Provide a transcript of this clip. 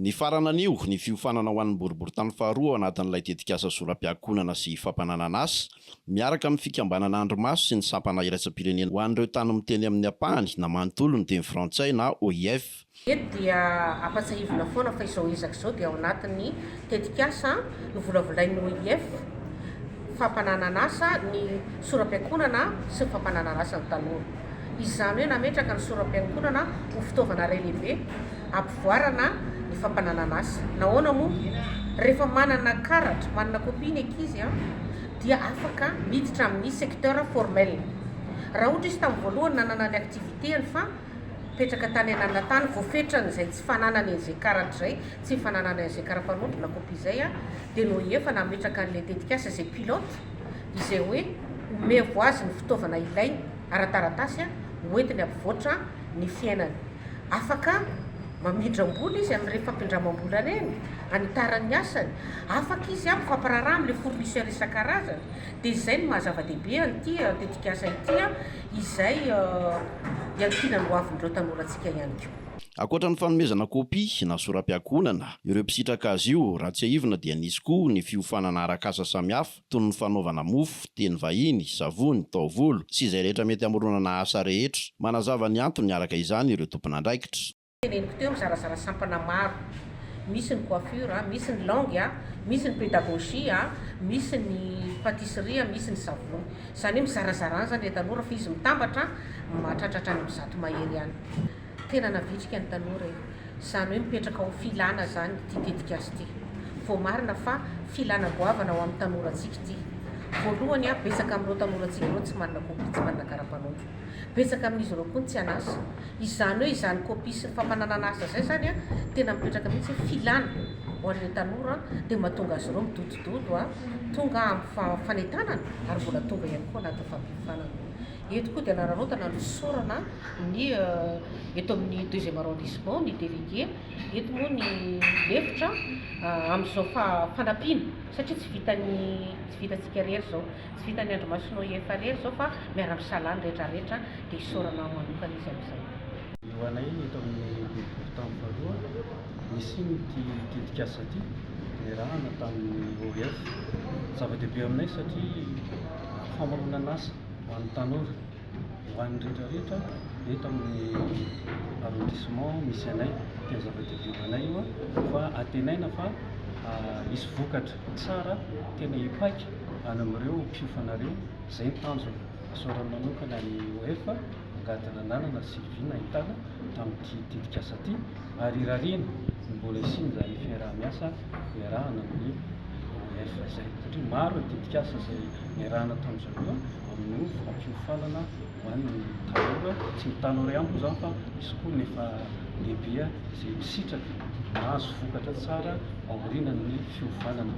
Ny farana anio ny fiofanana ho an'ny boriboritany faharoa ao anatin'ilay tetikasa soram-piakonana sy fampananana asa miaraka amin'ny fikambanana Andromaso sy ny sampana iraisam-pirenena ho an'ireo tany miteny amin'ny ampahany na manontolo ny teny frantsay na OIF. Eto dia ampatsahivina foana fa izao ezaka izao dia ao anatin'ny tetikasa no volavolain'ny OIF fampananana asa ny soram-piakonana sy fampananana asa ny tanora. Izany hoe nametraka ny soram-piakonana ho fitaovana iray lehibe ampivoarana ny fampananana asa. Nahoana moa rehefa manana karatra, manana kopia ny ankizy dia afaka miditra amin'ny secteur formel. Raha ohatra izy tamin'ny voalohany nanana ny aktiviteany fa petraka tany ananatany voafetrany izay tsy fananany an'izay karatra izay, tsy fananany an'izay kara-panondro na kopia izay dia no efa nametraka an'ilay tetikasa izay pilote izay hoe ome voazy ny fitaovana ilainy ara-taratasy hoentiny ampivoatra ny fiainany. Afaka mamindram-bola izy amin'ny rehefa fampindramam-bola reny, anitarany asany, afaka izy mifampiraharaha amin'ilay fournisseur isan-karazany. Dia izay no mahazava-dehibe an'ity tetikasa ity izay iankinany ho avin'ireo tanorantsika ihany koa. Ankoatra ny fanomezana kopia na soram-piakonana, ireo mpisitraka azy io raha tsy aivina dia nisy koa ny fiofanana arak'asa samihafa toy ny fanaovana mofo, teny vahiny, savony, taovolo sy izay rehetra mety amoronana asa rehetra. Manazava ny antony araka izany ireo tompon'andraikitra. Teneniko teo mizarazara sampana maro, misy ny coiffure, misy ny langue, misy ny pédagogie, misy ny pâtisserie, misy ny savony. Izany hoe mizarazara zany ilay tanora fa izy mitambatra mahatratratra any amin'ny zato mahery ihany. Tena navitrika ny tanora izany hoe mipetraka ao filana zany ity tetikasa ity. Vao marina fa filana goavana ho amin'ny tanorantsika ity. Voalohany betsaka amin'ireo tanorantsika ireo tsy manana kopia, tsy manana kara-panondro. Betsaka amin'izy ireo koa tsy anasa. Izany hoe izany kopia sy ny fampananana asa izay zany tena mipetraka mihitsy filana ho an'ilay tanora dia mahatonga azy ireo midodododo tonga amin'ny fanentanana ary mbola tonga ihany koa anaty fampifanana. Eto koa dia nararotana ny sorana ny eto amin'ny 2e arrondissement ny délégué. Eto moa ny lefitra amin'izao fanampiana satria tsy vitantsika rery zao, tsy vitan'ny Andromaso sy OIF rery zao fa miara-misalany rehetrarehetra dia sorana manokana izy amin'izay. Ho anay eto amin'ny boriboritany faharoa misy ny tetikasa ity niarahana tamin'ny OIF. Zava-dehibe aminay satria famoronana asa ho an'ny tanora, ho an'ny rehetrarehetra eto amin'ny arrondissement misy anay. Dia zava-dehibe anay io fa antenaina fa misy vokatra tsara tena hipaika any amin'ireo mpiofanareo. Izay ny tanjona sorana manokana ny OIF angadina nanana sy viana ahitana tamin'ity tetikasa ity ary rarina mbola isiny izany fiarah-miasa iarahana amin'ny OIF izay satria maro ny tetikasa izay niarahana tamin'izareo amin'ny fampiofanana ho an'ny tanora. Tsy ny tanora ihany koa izany fa misy koa nefa lehibe izay misitraka mahazo vokatra tsara aorianan'ny fiofanana.